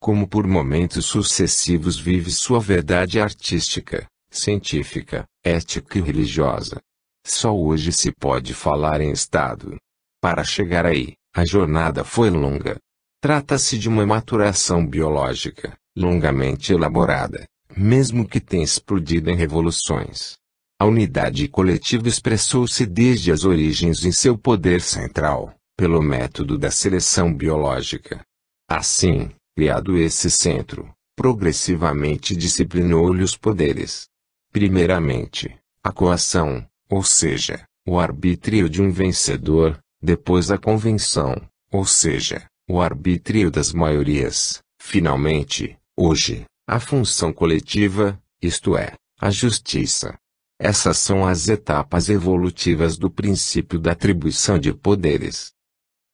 como por momentos sucessivos vive sua verdade artística, científica, ética e religiosa. Só hoje se pode falar em Estado. Para chegar aí, a jornada foi longa. Trata-se de uma maturação biológica, longamente elaborada, mesmo que tenha explodido em revoluções. A unidade coletiva expressou-se desde as origens em seu poder central, pelo método da seleção biológica. Assim, criado esse centro, progressivamente disciplinou-lhe os poderes. Primeiramente, a coação, ou seja, o arbítrio de um vencedor, depois a convenção, ou seja, o arbítrio das maiorias, finalmente, hoje, a função coletiva, isto é, a justiça. Essas são as etapas evolutivas do princípio da atribuição de poderes.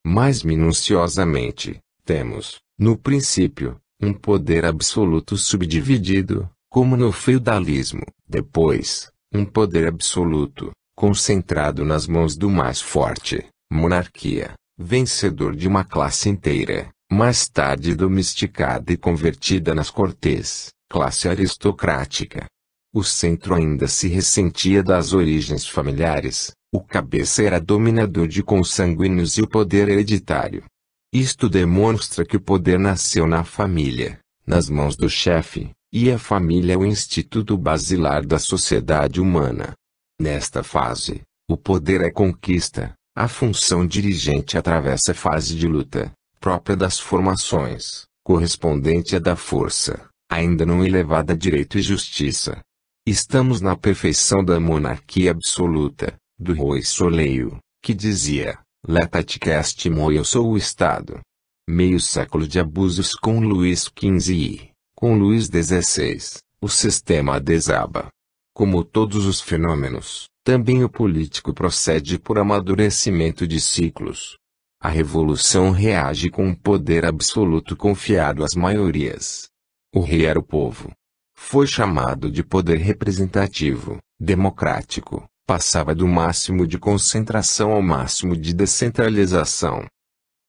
Mais minuciosamente, temos, no princípio, um poder absoluto subdividido, como no feudalismo. Depois, um poder absoluto, concentrado nas mãos do mais forte, monarquia, vencedor de uma classe inteira, mais tarde domesticada e convertida nas cortes, classe aristocrática. O centro ainda se ressentia das origens familiares, o cabeça era dominador de consanguíneos e o poder hereditário. Isto demonstra que o poder nasceu na família, nas mãos do chefe, e a família é o instituto basilar da sociedade humana. Nesta fase, o poder é conquista, a função dirigente atravessa a fase de luta, própria das formações, correspondente à da força, ainda não elevada a direito e justiça. Estamos na perfeição da monarquia absoluta, do Roi Soleil, que dizia, Letat est-moi, eu sou o Estado. Meio século de abusos com Luís XV e, com Luís XVI, o sistema desaba. Como todos os fenômenos, também o político procede por amadurecimento de ciclos. A revolução reage com um poder absoluto confiado às maiorias. O rei era o povo. Foi chamado de poder representativo, democrático, passava do máximo de concentração ao máximo de descentralização.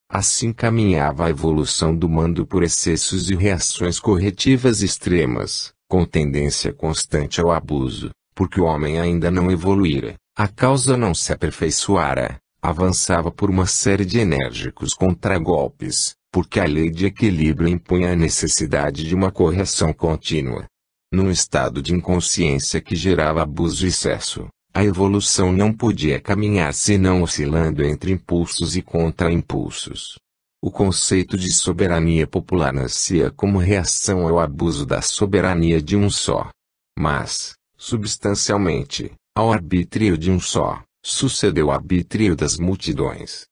Assim caminhava a evolução do mando por excessos e reações corretivas extremas, com tendência constante ao abuso, porque o homem ainda não evoluíra, a causa não se aperfeiçoara, avançava por uma série de enérgicos contragolpes, porque a lei de equilíbrio impunha a necessidade de uma correção contínua. Num estado de inconsciência que gerava abuso e excesso, a evolução não podia caminhar senão oscilando entre impulsos e contra-impulsos. O conceito de soberania popular nascia como reação ao abuso da soberania de um só. Mas, substancialmente, ao arbítrio de um só, sucedeu o arbítrio das multidões.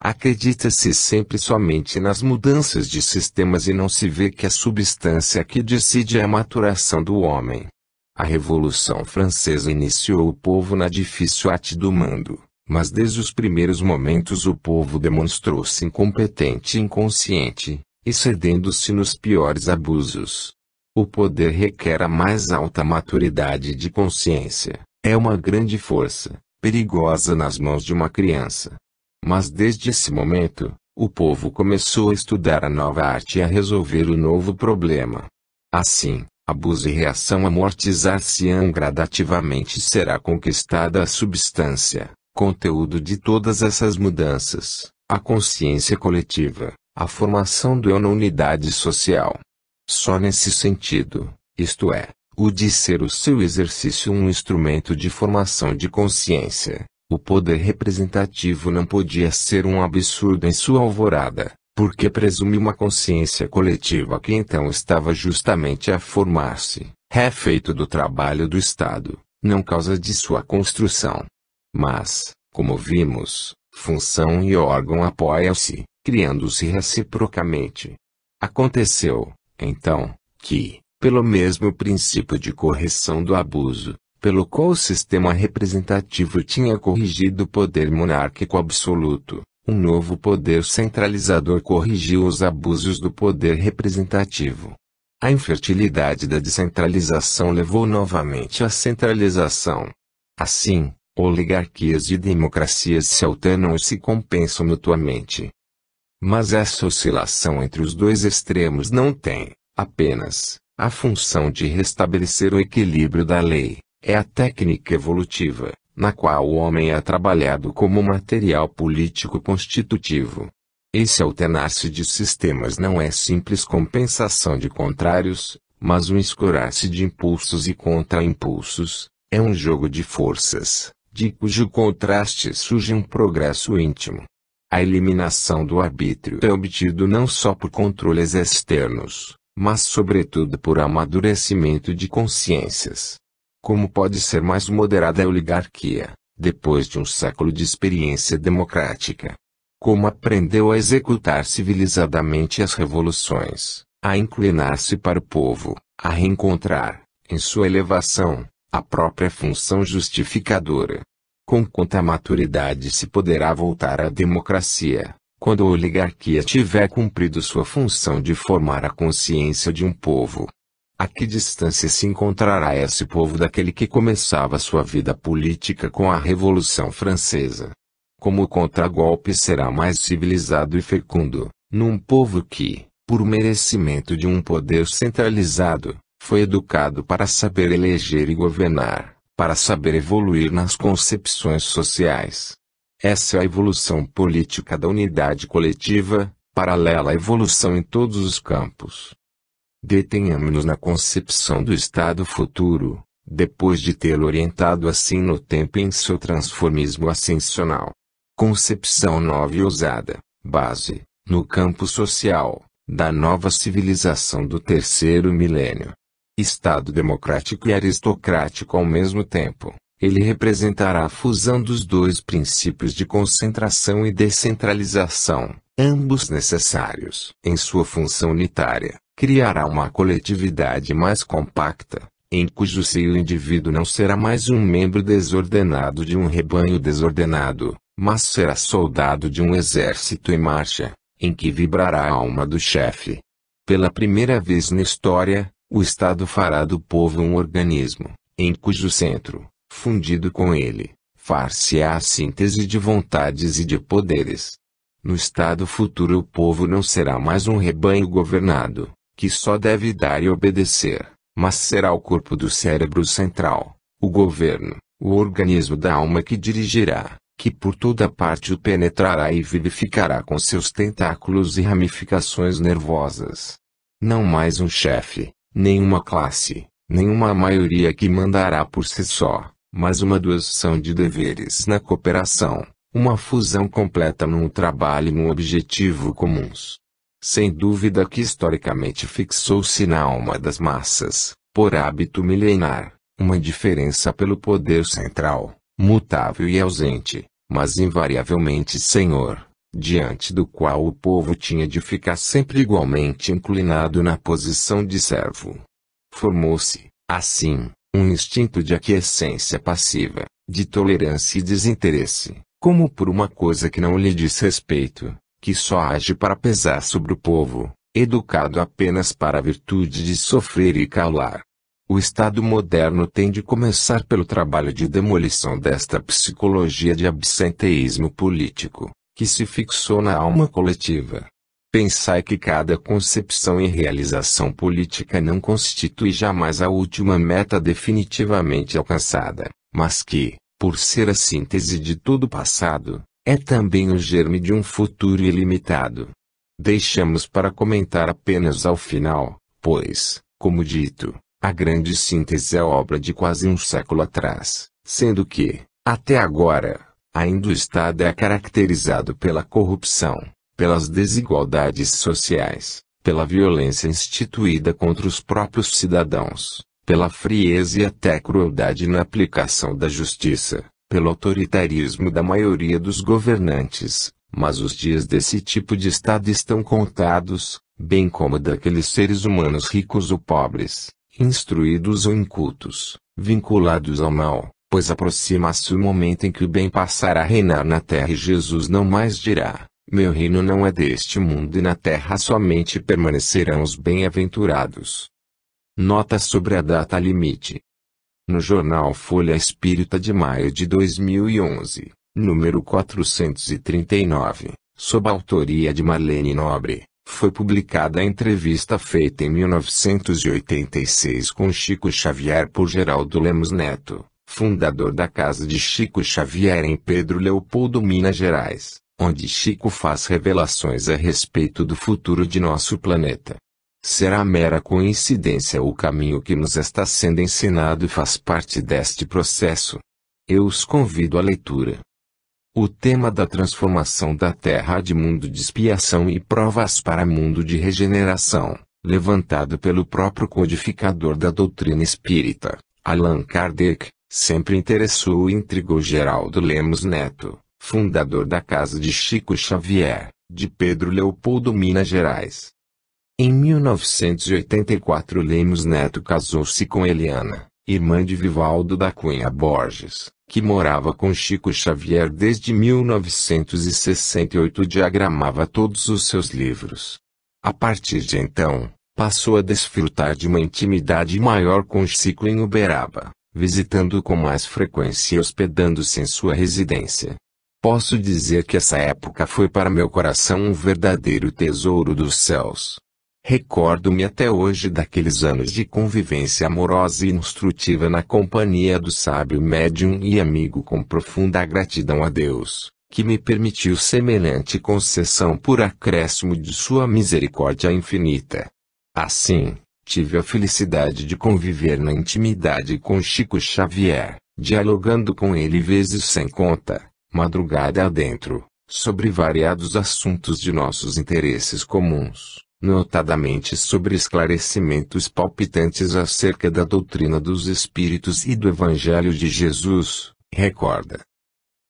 Acredita-se sempre somente nas mudanças de sistemas e não se vê que a substância que decide é a maturação do homem. A Revolução Francesa iniciou o povo na difícil arte do mando, mas desde os primeiros momentos o povo demonstrou-se incompetente e inconsciente, excedendo-se nos piores abusos. O poder requer a mais alta maturidade de consciência, é uma grande força, perigosa nas mãos de uma criança. Mas desde esse momento, o povo começou a estudar a nova arte e a resolver o novo problema. Assim, abuso e reação amortizar-se-ão gradativamente, será conquistada a substância, conteúdo de todas essas mudanças, a consciência coletiva, a formação do eu na unidade social. Só nesse sentido, isto é, o de ser o seu exercício um instrumento de formação de consciência, o poder representativo não podia ser um absurdo em sua alvorada, porque presume uma consciência coletiva que então estava justamente a formar-se, refeito do trabalho do Estado, não causa de sua construção. Mas, como vimos, função e órgão apoiam-se, criando-se reciprocamente. Aconteceu, então, que, pelo mesmo princípio de correção do abuso, pelo qual o sistema representativo tinha corrigido o poder monárquico absoluto, um novo poder centralizador corrigiu os abusos do poder representativo. A infertilidade da descentralização levou novamente à centralização. Assim, oligarquias e democracias se alternam e se compensam mutuamente. Mas essa oscilação entre os dois extremos não tem, apenas, a função de restabelecer o equilíbrio da lei. É a técnica evolutiva, na qual o homem é trabalhado como material político constitutivo. Esse alternar-se de sistemas não é simples compensação de contrários, mas um escorar-se de impulsos e contra-impulsos, é um jogo de forças, de cujo contraste surge um progresso íntimo. A eliminação do arbítrio é obtido não só por controles externos, mas sobretudo por amadurecimento de consciências. Como pode ser mais moderada a oligarquia, depois de um século de experiência democrática? Como aprendeu a executar civilizadamente as revoluções, a inclinar-se para o povo, a reencontrar, em sua elevação, a própria função justificadora? Com quanta maturidade se poderá voltar à democracia, quando a oligarquia tiver cumprido sua função de formar a consciência de um povo? A que distância se encontrará esse povo daquele que começava sua vida política com a Revolução Francesa? Como o contragolpe será mais civilizado e fecundo, num povo que, por merecimento de um poder centralizado, foi educado para saber eleger e governar, para saber evoluir nas concepções sociais. Essa é a evolução política da unidade coletiva, paralela à evolução em todos os campos. Detenhamo-nos na concepção do Estado futuro, depois de tê-lo orientado assim no tempo em seu transformismo ascensional. Concepção nova e ousada, base, no campo social, da nova civilização do terceiro milênio. Estado democrático e aristocrático ao mesmo tempo, ele representará a fusão dos dois princípios de concentração e descentralização, ambos necessários. Em sua função unitária, criará uma coletividade mais compacta, em cujo seio o indivíduo não será mais um membro desordenado de um rebanho desordenado, mas será soldado de um exército em marcha, em que vibrará a alma do chefe. Pela primeira vez na história, o Estado fará do povo um organismo, em cujo centro, fundido com ele, far-se-á a síntese de vontades e de poderes. No Estado futuro o povo não será mais um rebanho governado, que só deve dar e obedecer, mas será o corpo do cérebro central, o governo, o organismo da alma que dirigirá, que por toda parte o penetrará e vivificará com seus tentáculos e ramificações nervosas. Não mais um chefe, nenhuma classe, nenhuma maioria que mandará por si só, mas uma doação de deveres na cooperação, uma fusão completa num trabalho e num objetivo comuns. Sem dúvida que historicamente fixou-se na alma das massas, por hábito milenar, uma indiferença pelo poder central, mutável e ausente, mas invariavelmente senhor, diante do qual o povo tinha de ficar sempre igualmente inclinado na posição de servo. Formou-se, assim, um instinto de aquiescência passiva, de tolerância e desinteresse, como por uma coisa que não lhe diz respeito, que só age para pesar sobre o povo, educado apenas para a virtude de sofrer e calar. O Estado moderno tem de começar pelo trabalho de demolição desta psicologia de absenteísmo político, que se fixou na alma coletiva. Pensai que cada concepção e realização política não constitui jamais a última meta definitivamente alcançada, mas que, por ser a síntese de todo o passado, é também o germe de um futuro ilimitado. Deixamos para comentar apenas ao final, pois, como dito, a grande síntese é obra de quase um século atrás, sendo que, até agora, ainda o Estado é caracterizado pela corrupção, pelas desigualdades sociais, pela violência instituída contra os próprios cidadãos, pela frieza e até crueldade na aplicação da justiça, pelo autoritarismo da maioria dos governantes. Mas os dias desse tipo de Estado estão contados, bem como daqueles seres humanos ricos ou pobres, instruídos ou incultos, vinculados ao mal, pois aproxima-se o momento em que o bem passará a reinar na terra e Jesus não mais dirá: meu reino não é deste mundo, e na terra somente permanecerão os bem-aventurados. Nota sobre a data limite. No jornal Folha Espírita de maio de 2011, número 439, sob a autoria de Marlene Nobre, foi publicada a entrevista feita em 1986 com Chico Xavier por Geraldo Lemos Neto, fundador da Casa de Chico Xavier em Pedro Leopoldo, Minas Gerais, onde Chico faz revelações a respeito do futuro de nosso planeta. Será mera coincidência o caminho que nos está sendo ensinado faz parte deste processo? Eu os convido à leitura. O tema da transformação da Terra de mundo de expiação e provas para mundo de regeneração, levantado pelo próprio codificador da doutrina espírita, Allan Kardec, sempre interessou e intrigou Geraldo Lemos Neto, fundador da Casa de Chico Xavier, de Pedro Leopoldo, Minas Gerais. Em 1984 Lemos Neto casou-se com Eliana, irmã de Vivaldo da Cunha Borges, que morava com Chico Xavier desde 1968 e diagramava todos os seus livros. A partir de então, passou a desfrutar de uma intimidade maior com Chico em Uberaba, visitando-o com mais frequência e hospedando-se em sua residência. Posso dizer que essa época foi para meu coração um verdadeiro tesouro dos céus. Recordo-me até hoje daqueles anos de convivência amorosa e instrutiva na companhia do sábio médium e amigo, com profunda gratidão a Deus, que me permitiu semelhante concessão por acréscimo de sua misericórdia infinita. Assim, tive a felicidade de conviver na intimidade com Chico Xavier, dialogando com ele vezes sem conta, madrugada adentro, sobre variados assuntos de nossos interesses comuns, notadamente sobre esclarecimentos palpitantes acerca da doutrina dos Espíritos e do Evangelho de Jesus, recorda.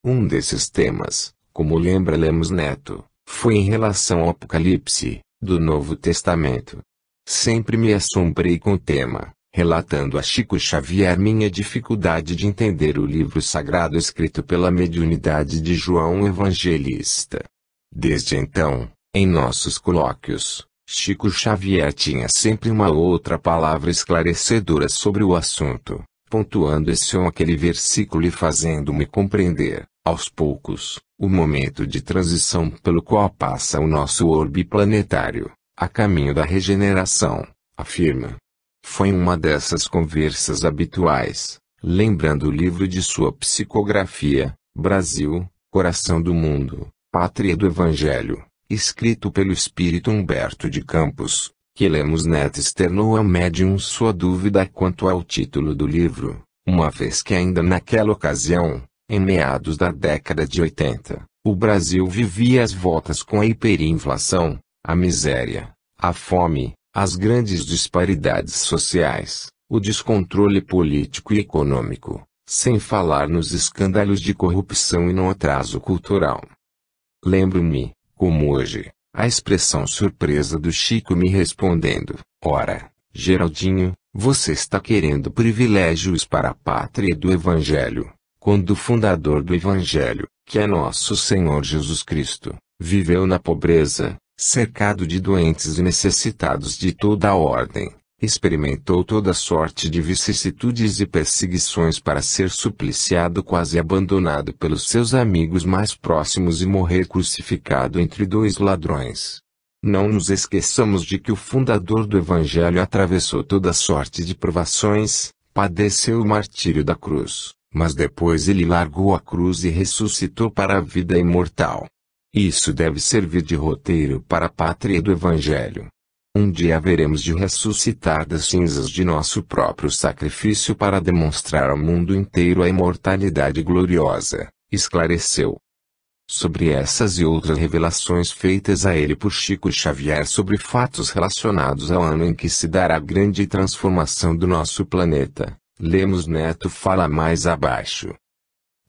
Um desses temas, como lembra Lemos Neto, foi em relação ao Apocalipse, do Novo Testamento. Sempre me assombrei com o tema, relatando a Chico Xavier minha dificuldade de entender o livro sagrado escrito pela mediunidade de João Evangelista. Desde então, em nossos colóquios, Chico Xavier tinha sempre uma outra palavra esclarecedora sobre o assunto, pontuando esse ou aquele versículo e fazendo-me compreender, aos poucos, o momento de transição pelo qual passa o nosso orbe planetário, a caminho da regeneração, afirma. Foi uma dessas conversas habituais, lembrando o livro de sua psicografia, Brasil, Coração do Mundo, Pátria do Evangelho, escrito pelo espírito Humberto de Campos, que Lemos Neto externou ao médium sua dúvida quanto ao título do livro, uma vez que ainda naquela ocasião, em meados da década de 80, o Brasil vivia às voltas com a hiperinflação, a miséria, a fome, as grandes disparidades sociais, o descontrole político e econômico, sem falar nos escândalos de corrupção e no atraso cultural. Lembro-me, como hoje, a expressão surpresa do Chico me respondendo: ora, Geraldinho, você está querendo privilégios para a pátria do Evangelho, quando o fundador do Evangelho, que é nosso Senhor Jesus Cristo, viveu na pobreza, cercado de doentes e necessitados de toda a ordem, experimentou toda sorte de vicissitudes e perseguições para ser supliciado, quase abandonado pelos seus amigos mais próximos e morrer crucificado entre dois ladrões. Não nos esqueçamos de que o fundador do Evangelho atravessou toda sorte de provações, padeceu o martírio da cruz, mas depois ele largou a cruz e ressuscitou para a vida imortal. Isso deve servir de roteiro para a pátria do Evangelho. Um dia haveremos de ressuscitar das cinzas de nosso próprio sacrifício para demonstrar ao mundo inteiro a imortalidade gloriosa, esclareceu. Sobre essas e outras revelações feitas a ele por Chico Xavier sobre fatos relacionados ao ano em que se dará a grande transformação do nosso planeta, Lemos Neto fala mais abaixo.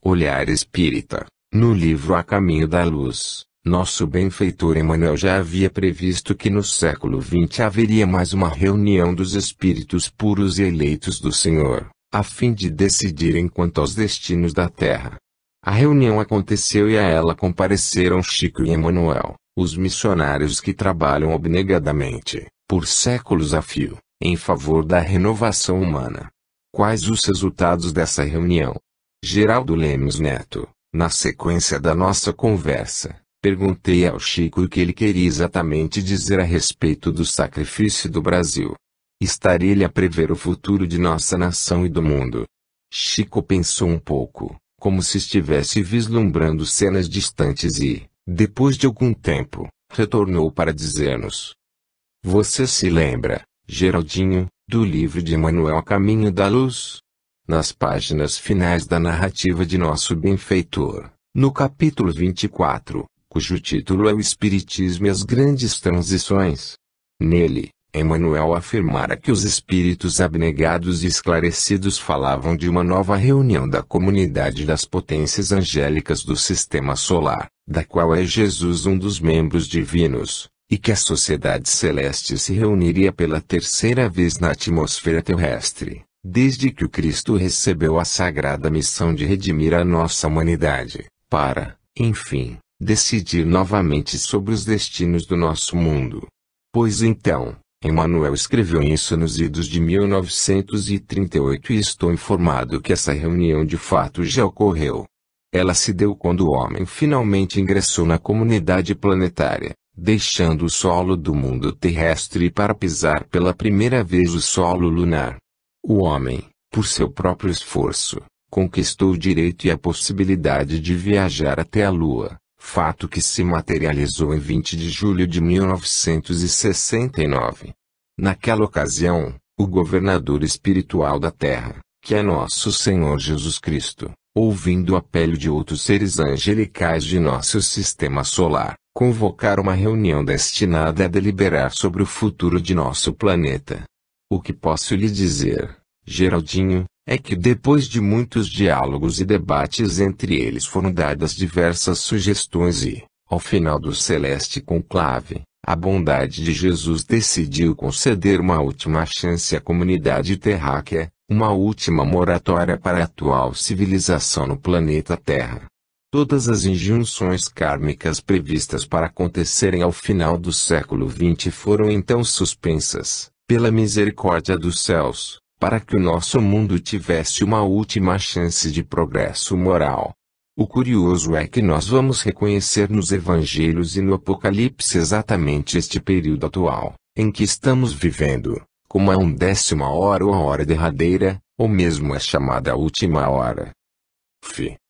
Olhar Espírita. No livro A Caminho da Luz, nosso benfeitor Emmanuel já havia previsto que no século XX haveria mais uma reunião dos espíritos puros e eleitos do Senhor, a fim de decidirem quanto aos destinos da Terra. A reunião aconteceu e a ela compareceram Chico e Emmanuel, os missionários que trabalham abnegadamente, por séculos a fio, em favor da renovação humana. Quais os resultados dessa reunião? Geraldo Lemos Neto, na sequência da nossa conversa, Perguntei ao Chico o que ele queria exatamente dizer a respeito do sacrifício do Brasil. Estaria ele a prever o futuro de nossa nação e do mundo? Chico pensou um pouco, como se estivesse vislumbrando cenas distantes e, depois de algum tempo, retornou para dizer-nos: Você se lembra, Geraldinho, do livro de Emmanuel A Caminho da Luz? Nas páginas finais da narrativa de nosso benfeitor, no capítulo 24, cujo título é O Espiritismo e as Grandes Transições. Nele, Emmanuel afirmara que os espíritos abnegados e esclarecidos falavam de uma nova reunião da comunidade das potências angélicas do sistema solar, da qual é Jesus um dos membros divinos, e que a sociedade celeste se reuniria pela terceira vez na atmosfera terrestre, desde que o Cristo recebeu a sagrada missão de redimir a nossa humanidade, para, enfim, decidir novamente sobre os destinos do nosso mundo. Pois então, Emmanuel escreveu isso nos idos de 1938 e estou informado que essa reunião de fato já ocorreu. Ela se deu quando o homem finalmente ingressou na comunidade planetária, deixando o solo do mundo terrestre para pisar pela primeira vez o solo lunar. O homem, por seu próprio esforço, conquistou o direito e a possibilidade de viajar até a Lua, fato que se materializou em 20 de julho de 1969. Naquela ocasião, o governador espiritual da Terra, que é nosso Senhor Jesus Cristo, ouvindo o apelo de outros seres angelicais de nosso sistema solar, convocaram uma reunião destinada a deliberar sobre o futuro de nosso planeta. O que posso lhe dizer, Geraldinho, é que depois de muitos diálogos e debates entre eles foram dadas diversas sugestões e, ao final do celeste conclave, a bondade de Jesus decidiu conceder uma última chance à comunidade terráquea, uma última moratória para a atual civilização no planeta Terra. Todas as injunções kármicas previstas para acontecerem ao final do século XX foram então suspensas, pela misericórdia dos céus, para que o nosso mundo tivesse uma última chance de progresso moral. O curioso é que nós vamos reconhecer nos Evangelhos e no Apocalipse exatamente este período atual, em que estamos vivendo, como a 1/10 hora ou a hora derradeira, ou mesmo a chamada última hora.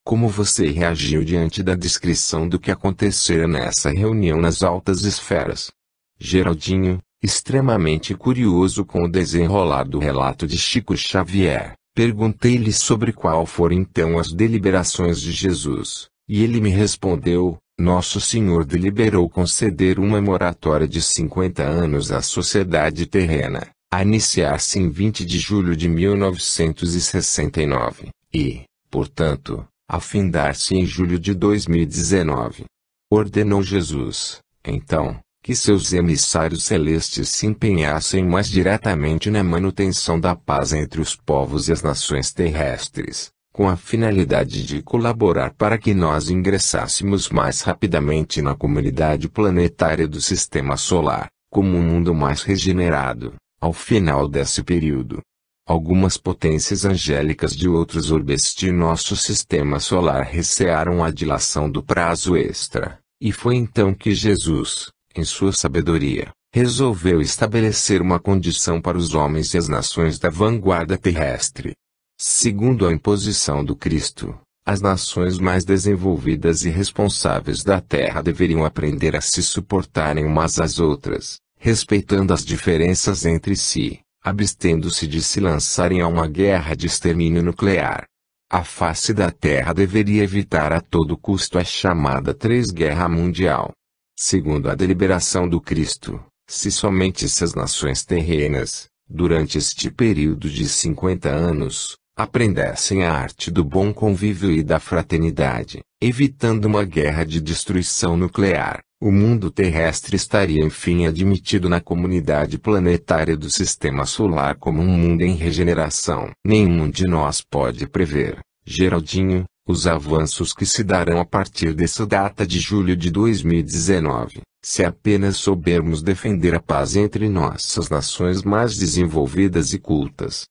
Como você reagiu diante da descrição do que acontecera nessa reunião nas altas esferas? Geraldinho, extremamente curioso com o desenrolar do relato de Chico Xavier, perguntei-lhe sobre qual foram então as deliberações de Jesus, e ele me respondeu: Nosso Senhor deliberou conceder uma moratória de 50 anos à sociedade terrena, a iniciar-se em 20 de julho de 1969, e, portanto, a findar-se em julho de 2019. Ordenou Jesus, então, que seus emissários celestes se empenhassem mais diretamente na manutenção da paz entre os povos e as nações terrestres, com a finalidade de colaborar para que nós ingressássemos mais rapidamente na comunidade planetária do Sistema Solar, como um mundo mais regenerado, ao final desse período. Algumas potências angélicas de outros orbes de nosso Sistema Solar recearam a dilação do prazo extra, e foi então que Jesus, em sua sabedoria, resolveu estabelecer uma condição para os homens e as nações da vanguarda terrestre. Segundo a imposição do Cristo, as nações mais desenvolvidas e responsáveis da Terra deveriam aprender a se suportarem umas às outras, respeitando as diferenças entre si, abstendo-se de se lançarem a uma guerra de extermínio nuclear. A face da Terra deveria evitar a todo custo a chamada Três Guerra Mundial. Segundo a deliberação do Cristo, se somente essas nações terrenas, durante este período de 50 anos, aprendessem a arte do bom convívio e da fraternidade, evitando uma guerra de destruição nuclear, o mundo terrestre estaria enfim admitido na comunidade planetária do Sistema Solar como um mundo em regeneração. Nenhum de nós pode prever, Geraldinho, os avanços que se darão a partir dessa data de julho de 2019, se apenas soubermos defender a paz entre nossas nações mais desenvolvidas e cultas.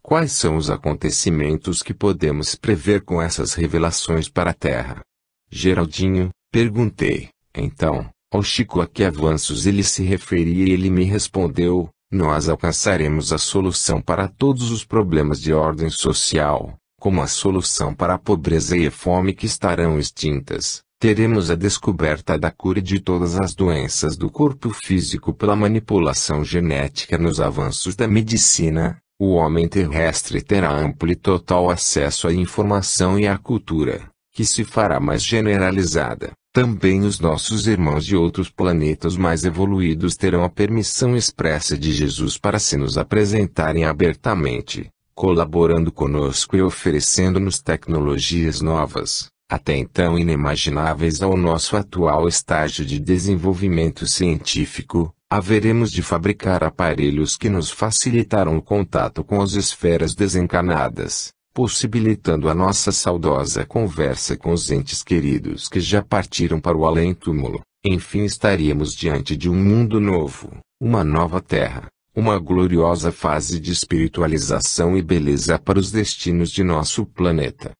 Quais são os acontecimentos que podemos prever com essas revelações para a Terra? Geraldinho, Perguntei, então, ao Chico a que avanços ele se referia e ele me respondeu: nós alcançaremos a solução para todos os problemas de ordem social, como a solução para a pobreza e a fome que estarão extintas. Teremos a descoberta da cura de todas as doenças do corpo físico pela manipulação genética. Nos avanços da medicina, o homem terrestre terá amplo e total acesso à informação e à cultura, que se fará mais generalizada. Também os nossos irmãos de outros planetas mais evoluídos terão a permissão expressa de Jesus para se nos apresentarem abertamente, colaborando conosco e oferecendo-nos tecnologias novas, até então inimagináveis ao nosso atual estágio de desenvolvimento científico. Haveremos de fabricar aparelhos que nos facilitarão o contato com as esferas desencarnadas, possibilitando a nossa saudosa conversa com os entes queridos que já partiram para o além-túmulo. Enfim, estaríamos diante de um mundo novo, uma nova terra, uma gloriosa fase de espiritualização e beleza para os destinos de nosso planeta.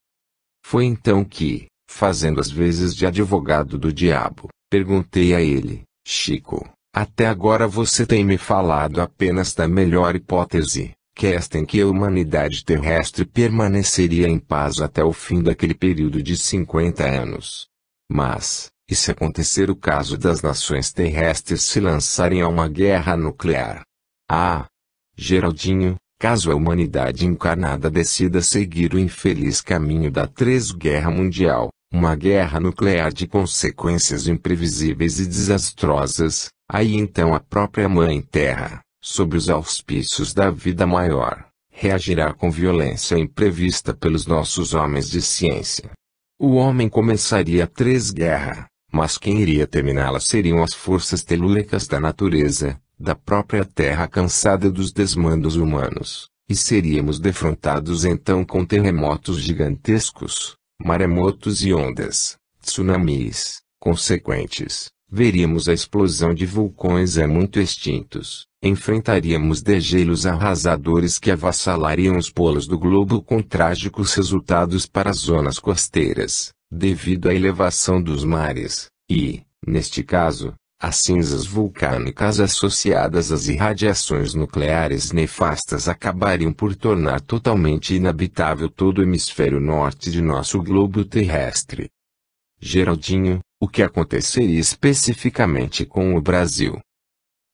Foi então que, fazendo as vezes de advogado do diabo, perguntei a ele: Chico, até agora você tem me falado apenas da melhor hipótese, que é esta em que a humanidade terrestre permaneceria em paz até o fim daquele período de 50 anos. Mas, e se acontecer o caso das nações terrestres se lançarem a uma guerra nuclear? Ah, Geraldinho, caso a humanidade encarnada decida seguir o infeliz caminho da Guerra Mundial, uma guerra nuclear de consequências imprevisíveis e desastrosas, aí então a própria Mãe Terra, sob os auspícios da vida maior, reagirá com violência imprevista pelos nossos homens de ciência. O homem começaria a guerra, mas quem iria terminá-la seriam as forças telúricas da natureza, da própria Terra cansada dos desmandos humanos, e seríamos defrontados então com terremotos gigantescos, maremotos e ondas, tsunamis, consequentes. Veríamos a explosão de vulcões muito extintos, enfrentaríamos degelos arrasadores que avassalariam os polos do globo com trágicos resultados para as zonas costeiras, devido à elevação dos mares, e, neste caso, as cinzas vulcânicas associadas às irradiações nucleares nefastas acabariam por tornar totalmente inabitável todo o hemisfério norte de nosso globo terrestre. Geraldinho, o que aconteceria especificamente com o Brasil?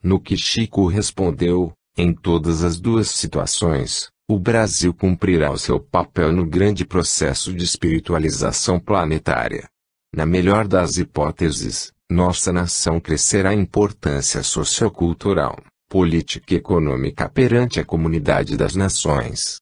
No que Chico respondeu, em todas as duas situações, o Brasil cumprirá o seu papel no grande processo de espiritualização planetária. Na melhor das hipóteses, nossa nação crescerá em importância sociocultural, política e econômica perante a comunidade das nações.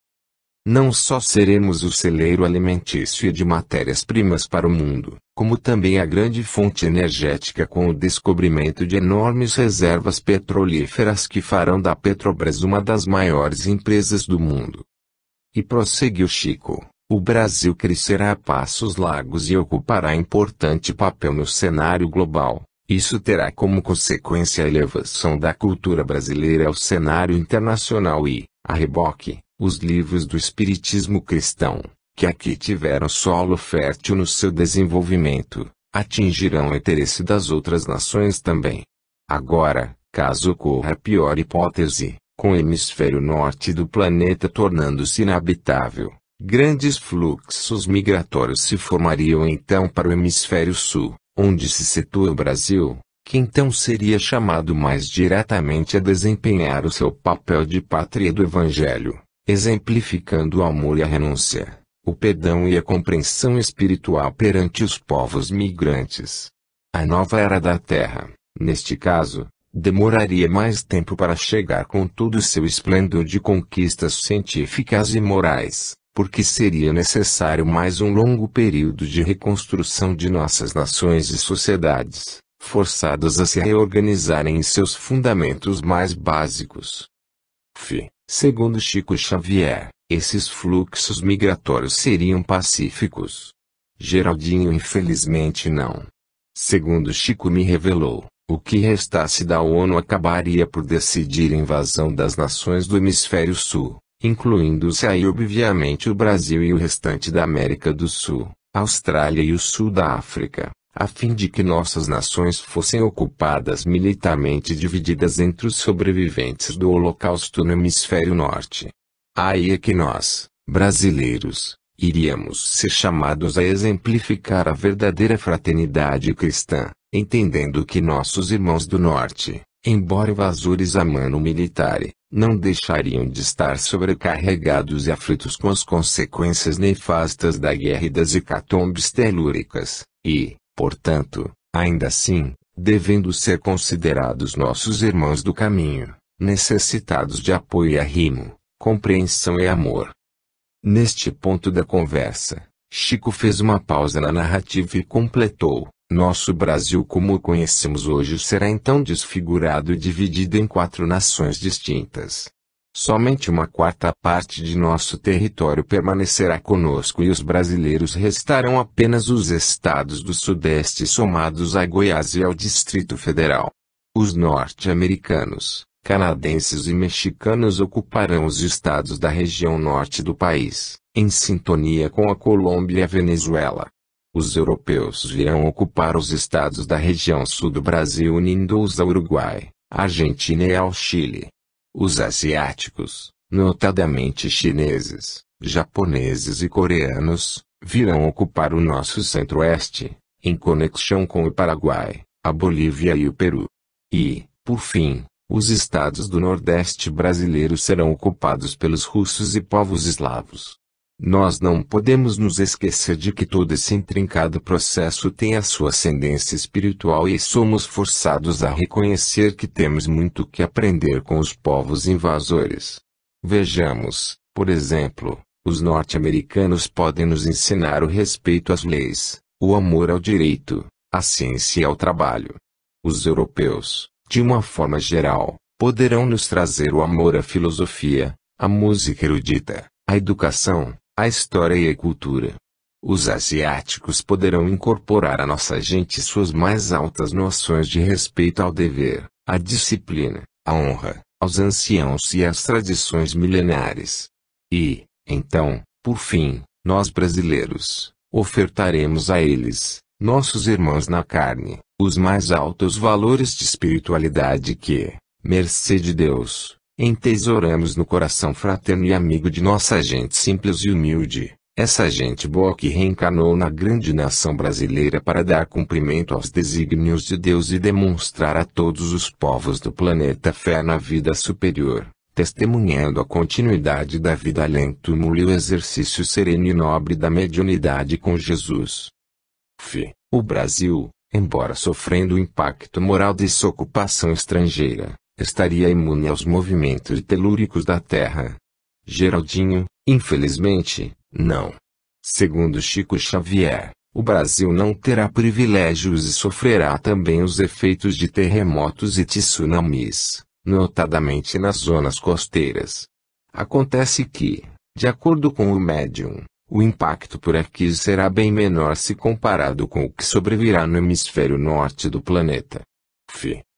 Não só seremos o celeiro alimentício e de matérias-primas para o mundo, como também a grande fonte energética com o descobrimento de enormes reservas petrolíferas que farão da Petrobras uma das maiores empresas do mundo. E prosseguiu Chico, o Brasil crescerá a passos largos e ocupará importante papel no cenário global. Isso terá como consequência a elevação da cultura brasileira ao cenário internacional e, a reboque, os livros do espiritismo cristão, que aqui tiveram solo fértil no seu desenvolvimento, atingirão o interesse das outras nações também. Agora, caso ocorra a pior hipótese, com o hemisfério norte do planeta tornando-se inabitável, grandes fluxos migratórios se formariam então para o hemisfério sul, onde se situa o Brasil, que então seria chamado mais diretamente a desempenhar o seu papel de pátria do Evangelho, exemplificando o amor e a renúncia, o perdão e a compreensão espiritual perante os povos migrantes. A nova era da Terra, neste caso, demoraria mais tempo para chegar com todo o seu esplendor de conquistas científicas e morais, porque seria necessário mais um longo período de reconstrução de nossas nações e sociedades, forçadas a se reorganizarem em seus fundamentos mais básicos. Segundo Chico Xavier, esses fluxos migratórios seriam pacíficos. Geraldinho, infelizmente não. Segundo Chico me revelou, o que restasse da ONU acabaria por decidir a invasão das nações do hemisfério sul, incluindo-se aí obviamente o Brasil e o restante da América do Sul, Austrália e o sul da África, a fim de que nossas nações fossem ocupadas militarmente e divididas entre os sobreviventes do Holocausto no hemisfério norte. Aí é que nós, brasileiros, iríamos ser chamados a exemplificar a verdadeira fraternidade cristã, entendendo que nossos irmãos do norte, embora invasores a mano militare, não deixariam de estar sobrecarregados e aflitos com as consequências nefastas da guerra e das hecatombes telúricas, e, portanto, ainda assim, devendo ser considerados nossos irmãos do caminho, necessitados de apoio e arrimo, compreensão e amor. Neste ponto da conversa, Chico fez uma pausa na narrativa e completou: nosso Brasil como o conhecemos hoje será então desfigurado e dividido em 4 nações distintas. Somente uma quarta parte de nosso território permanecerá conosco e os brasileiros restarão apenas os estados do Sudeste somados a Goiás e ao Distrito Federal. Os norte-americanos, canadenses e mexicanos ocuparão os estados da região norte do país, em sintonia com a Colômbia e a Venezuela. Os europeus virão ocupar os estados da região sul do Brasil, unindo-os ao Uruguai, à Argentina e ao Chile. Os asiáticos, notadamente chineses, japoneses e coreanos, virão ocupar o nosso centro-oeste, em conexão com o Paraguai, a Bolívia e o Peru. E, por fim, os estados do Nordeste brasileiro serão ocupados pelos russos e povos eslavos. Nós não podemos nos esquecer de que todo esse intrincado processo tem a sua ascendência espiritual e somos forçados a reconhecer que temos muito que aprender com os povos invasores. Vejamos, por exemplo, os norte-americanos podem nos ensinar o respeito às leis, o amor ao direito, à ciência e ao trabalho. Os europeus, de uma forma geral, poderão nos trazer o amor à filosofia, à música erudita, à educação, a história e a cultura. Os asiáticos poderão incorporar à nossa gente suas mais altas noções de respeito ao dever, à disciplina, à honra, aos anciãos e às tradições milenares. E, então, por fim, nós brasileiros, ofertaremos a eles, nossos irmãos na carne, os mais altos valores de espiritualidade que, mercê de Deus, entesouramos no coração fraterno e amigo de nossa gente simples e humilde, essa gente boa que reencarnou na grande nação brasileira para dar cumprimento aos desígnios de Deus e demonstrar a todos os povos do planeta fé na vida superior, testemunhando a continuidade da vida além do túmulo e o exercício sereno e nobre da mediunidade com Jesus. O Brasil, embora sofrendo o impacto moral dessa ocupação estrangeira, estaria imune aos movimentos telúricos da Terra. Geraldinho, infelizmente, não. Segundo Chico Xavier, o Brasil não terá privilégios e sofrerá também os efeitos de terremotos e tsunamis, notadamente nas zonas costeiras. Acontece que, de acordo com o médium, o impacto por aqui será bem menor se comparado com o que sobrevirá no hemisfério norte do planeta.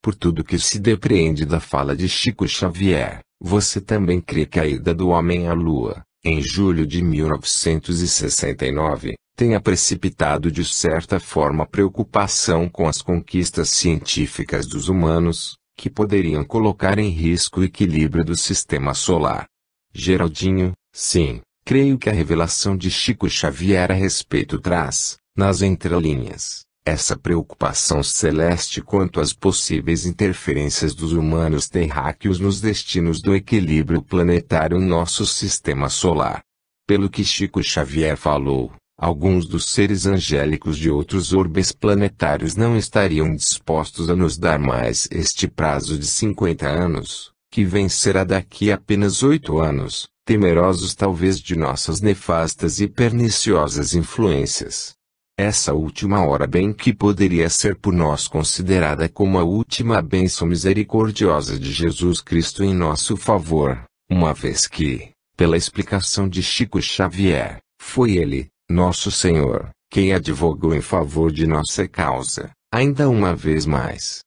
Por tudo que se depreende da fala de Chico Xavier, você também crê que a ida do homem à Lua, em julho de 1969, tenha precipitado de certa forma preocupação com as conquistas científicas dos humanos, que poderiam colocar em risco o equilíbrio do sistema solar? Geraldinho, sim, creio que a revelação de Chico Xavier a respeito traz, nas entrelinhas, essa preocupação celeste quanto às possíveis interferências dos humanos terráqueos nos destinos do equilíbrio planetário em nosso sistema solar. Pelo que Chico Xavier falou, alguns dos seres angélicos de outros orbes planetários não estariam dispostos a nos dar mais este prazo de 50 anos, que vencerá daqui a apenas 8 anos, temerosos talvez de nossas nefastas e perniciosas influências. Essa última hora bem que poderia ser por nós considerada como a última bênção misericordiosa de Jesus Cristo em nosso favor, uma vez que, pela explicação de Chico Xavier, foi Ele, nosso Senhor, quem advogou em favor de nossa causa, ainda uma vez mais.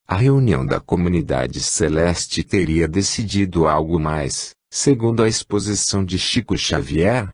A reunião da comunidade celeste teria decidido algo mais, segundo a exposição de Chico Xavier?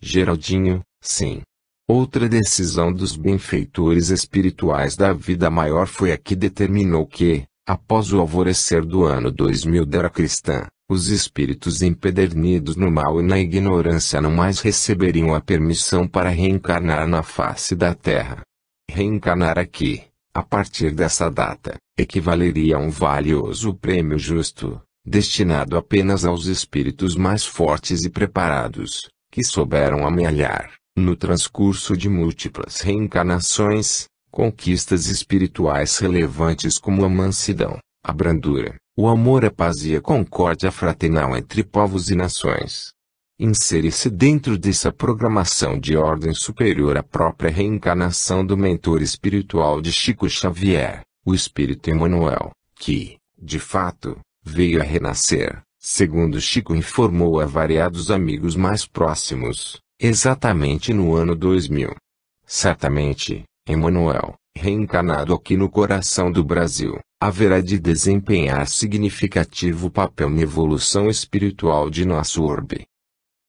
Geraldinho, sim. Outra decisão dos benfeitores espirituais da vida maior foi a que determinou que, após o alvorecer do ano 2000 da era cristã, os espíritos empedernidos no mal e na ignorância não mais receberiam a permissão para reencarnar na face da Terra. Reencarnar aqui, a partir dessa data, equivaleria a um valioso prêmio justo, destinado apenas aos espíritos mais fortes e preparados, que souberam amealhar, no transcurso de múltiplas reencarnações, conquistas espirituais relevantes como a mansidão, a brandura, o amor, a paz e a concórdia fraternal entre povos e nações. Insere-se dentro dessa programação de ordem superior a própria reencarnação do mentor espiritual de Chico Xavier, o Espírito Emmanuel, que, de fato, veio a renascer, segundo Chico informou a variados amigos mais próximos, exatamente no ano 2000. Certamente, Emmanuel, reencarnado aqui no coração do Brasil, haverá de desempenhar significativo papel na evolução espiritual de nosso orbe.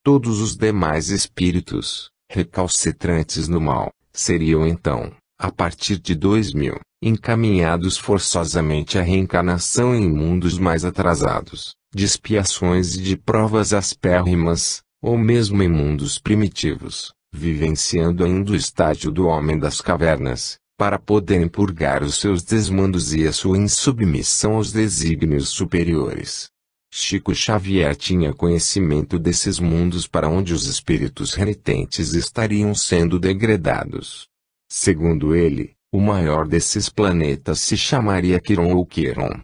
Todos os demais espíritos, recalcitrantes no mal, seriam então, a partir de 2000, encaminhados forçosamente à reencarnação em mundos mais atrasados, de expiações e de provas aspérrimas, ou mesmo em mundos primitivos, vivenciando ainda o estágio do homem das cavernas, para poderem purgar os seus desmandos e a sua insubmissão aos desígnios superiores. Chico Xavier tinha conhecimento desses mundos para onde os espíritos renitentes estariam sendo degradados. Segundo ele, o maior desses planetas se chamaria Quiron ou Quiron.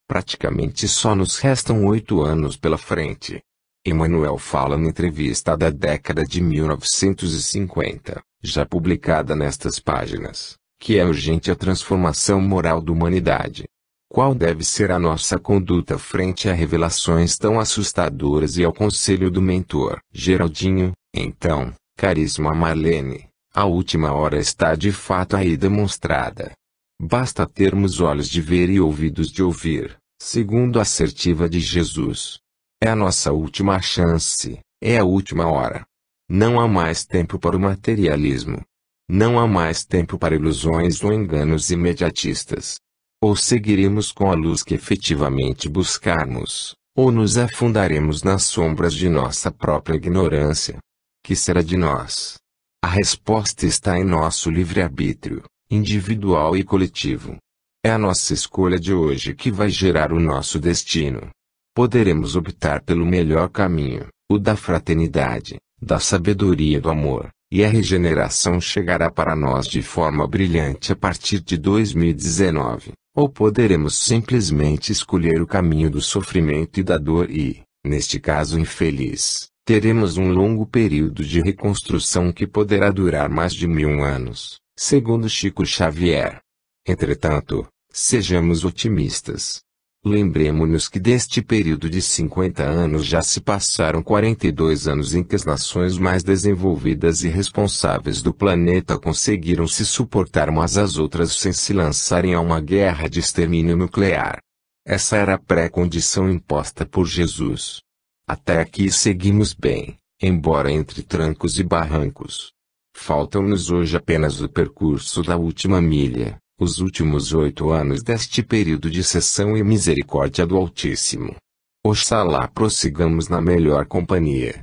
Praticamente só nos restam 8 anos pela frente. Emmanuel fala na entrevista da década de 1950, já publicada nestas páginas, que é urgente a transformação moral da humanidade. Qual deve ser a nossa conduta frente a revelações tão assustadoras e ao conselho do mentor? Geraldinho, então, caríssima Marlene, a última hora está de fato aí demonstrada. Basta termos olhos de ver e ouvidos de ouvir, segundo a assertiva de Jesus. É a nossa última chance, é a última hora. Não há mais tempo para o materialismo. Não há mais tempo para ilusões ou enganos imediatistas. Ou seguiremos com a luz que efetivamente buscarmos, ou nos afundaremos nas sombras de nossa própria ignorância. Que será de nós? A resposta está em nosso livre-arbítrio, individual e coletivo. É a nossa escolha de hoje que vai gerar o nosso destino. Poderemos optar pelo melhor caminho, o da fraternidade, da sabedoria e do amor, e a regeneração chegará para nós de forma brilhante a partir de 2019. Ou poderemos simplesmente escolher o caminho do sofrimento e da dor e, neste caso infeliz, teremos um longo período de reconstrução que poderá durar mais de 1000 anos, segundo Chico Xavier. Entretanto, sejamos otimistas. Lembremo-nos que deste período de 50 anos já se passaram 42 anos em que as nações mais desenvolvidas e responsáveis do planeta conseguiram se suportar umas às outras sem se lançarem a uma guerra de extermínio nuclear. Essa era a pré-condição imposta por Jesus. Até aqui seguimos bem, embora entre trancos e barrancos. Faltam-nos hoje apenas o percurso da última milha. Os últimos 8 anos deste período de cessão e misericórdia do Altíssimo. Oxalá prossigamos na melhor companhia.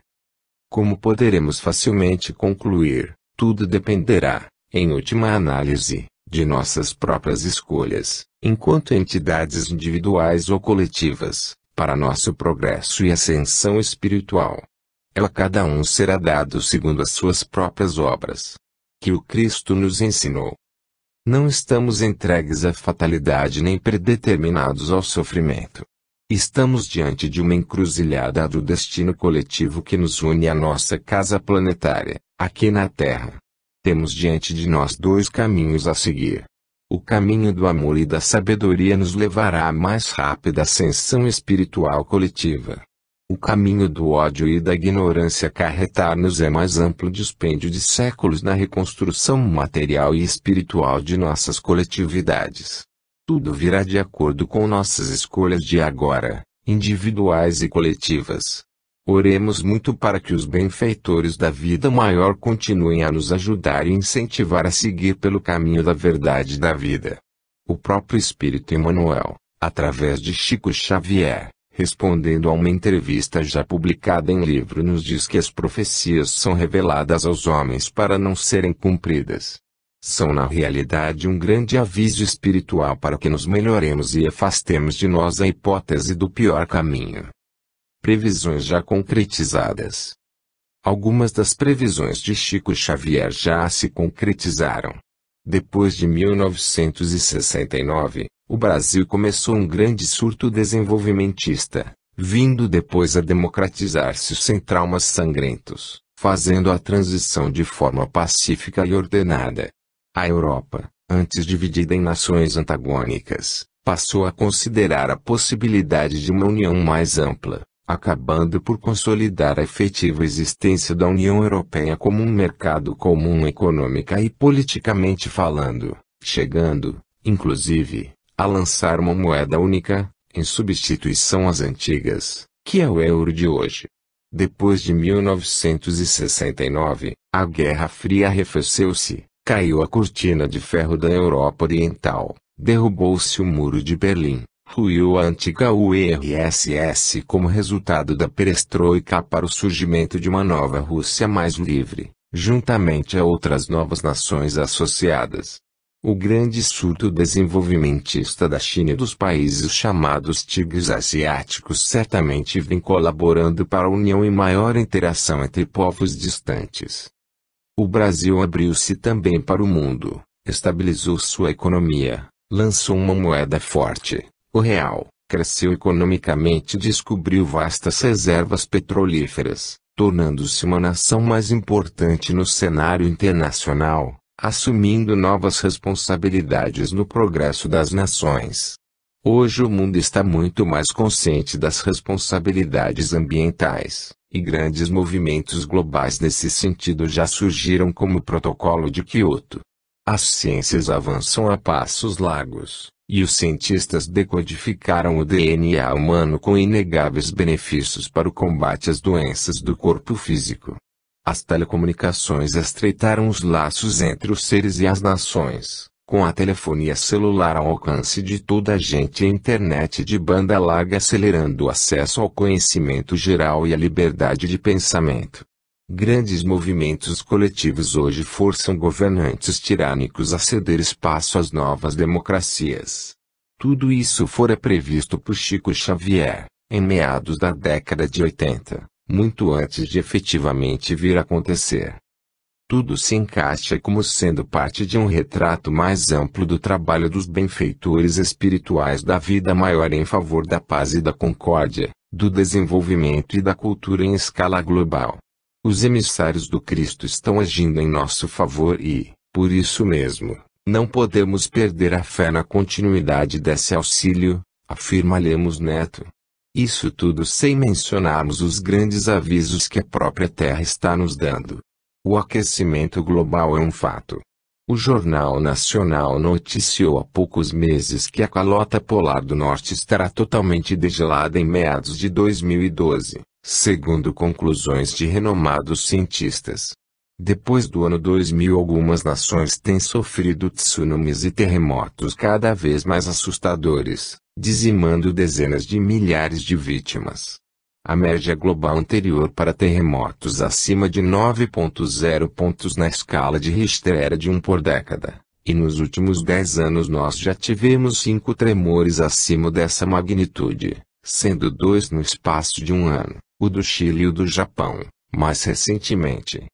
Como poderemos facilmente concluir, tudo dependerá, em última análise, de nossas próprias escolhas, enquanto entidades individuais ou coletivas, para nosso progresso e ascensão espiritual. A cada um será dado segundo as suas próprias obras. Que o Cristo nos ensinou. Não estamos entregues à fatalidade nem predeterminados ao sofrimento. Estamos diante de uma encruzilhada do destino coletivo que nos une à nossa casa planetária, aqui na Terra. Temos diante de nós 2 caminhos a seguir. O caminho do amor e da sabedoria nos levará à mais rápida ascensão espiritual coletiva. O caminho do ódio e da ignorância acarretar-nos é mais amplo dispêndio de séculos na reconstrução material e espiritual de nossas coletividades. Tudo virá de acordo com nossas escolhas de agora, individuais e coletivas. Oremos muito para que os benfeitores da vida maior continuem a nos ajudar e incentivar a seguir pelo caminho da verdade da vida. O próprio Espírito Emmanuel, através de Chico Xavier, respondendo a uma entrevista já publicada em livro, nos diz que as profecias são reveladas aos homens para não serem cumpridas. São na realidade um grande aviso espiritual para que nos melhoremos e afastemos de nós a hipótese do pior caminho. Previsões já concretizadas. Algumas das previsões de Chico Xavier já se concretizaram. Depois de 1969, o Brasil começou um grande surto desenvolvimentista, vindo depois a democratizar-se sem traumas sangrentos, fazendo a transição de forma pacífica e ordenada. A Europa, antes dividida em nações antagônicas, passou a considerar a possibilidade de uma união mais ampla, acabando por consolidar a efetiva existência da União Europeia como um mercado comum econômica e politicamente falando, chegando, inclusive, a lançar uma moeda única, em substituição às antigas, que é o euro de hoje. Depois de 1969, a Guerra Fria arrefeceu-se, caiu a cortina de ferro da Europa Oriental, derrubou-se o Muro de Berlim. Ruiu a antiga URSS como resultado da perestroika para o surgimento de uma nova Rússia mais livre, juntamente a outras novas nações associadas. O grande surto desenvolvimentista da China e dos países chamados tigres asiáticos certamente vem colaborando para a união e maior interação entre povos distantes. O Brasil abriu-se também para o mundo, estabilizou sua economia, lançou uma moeda forte. O real, cresceu economicamente e descobriu vastas reservas petrolíferas, tornando-se uma nação mais importante no cenário internacional, assumindo novas responsabilidades no progresso das nações. Hoje o mundo está muito mais consciente das responsabilidades ambientais, e grandes movimentos globais nesse sentido já surgiram como o Protocolo de Kyoto. As ciências avançam a passos largos. E os cientistas decodificaram o DNA humano com inegáveis benefícios para o combate às doenças do corpo físico. As telecomunicações estreitaram os laços entre os seres e as nações, com a telefonia celular ao alcance de toda a gente e a internet de banda larga acelerando o acesso ao conhecimento geral e à liberdade de pensamento. Grandes movimentos coletivos hoje forçam governantes tirânicos a ceder espaço às novas democracias. Tudo isso fora previsto por Chico Xavier, em meados da década de 80, muito antes de efetivamente vir a acontecer. Tudo se encaixa como sendo parte de um retrato mais amplo do trabalho dos benfeitores espirituais da vida maior em favor da paz e da concórdia, do desenvolvimento e da cultura em escala global. Os emissários do Cristo estão agindo em nosso favor e, por isso mesmo, não podemos perder a fé na continuidade desse auxílio, afirma Lemos Neto. Isso tudo sem mencionarmos os grandes avisos que a própria Terra está nos dando. O aquecimento global é um fato. O Jornal Nacional noticiou há poucos meses que a calota polar do norte estará totalmente degelada em meados de 2012. Segundo conclusões de renomados cientistas. Depois do ano 2000, algumas nações têm sofrido tsunamis e terremotos cada vez mais assustadores, dizimando dezenas de milhares de vítimas. A média global anterior para terremotos acima de 9,0 pontos na escala de Richter era de 1 por década, e nos últimos 10 anos nós já tivemos 5 tremores acima dessa magnitude, sendo 2 no espaço de um ano. O do Chile e o do Japão, mais recentemente.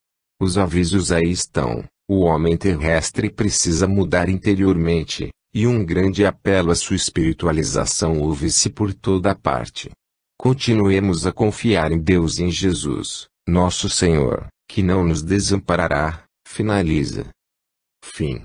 Os avisos aí estão, o homem terrestre precisa mudar interiormente, e um grande apelo à sua espiritualização ouve-se por toda parte. Continuemos a confiar em Deus e em Jesus, nosso Senhor, que não nos desamparará, finaliza. Fim.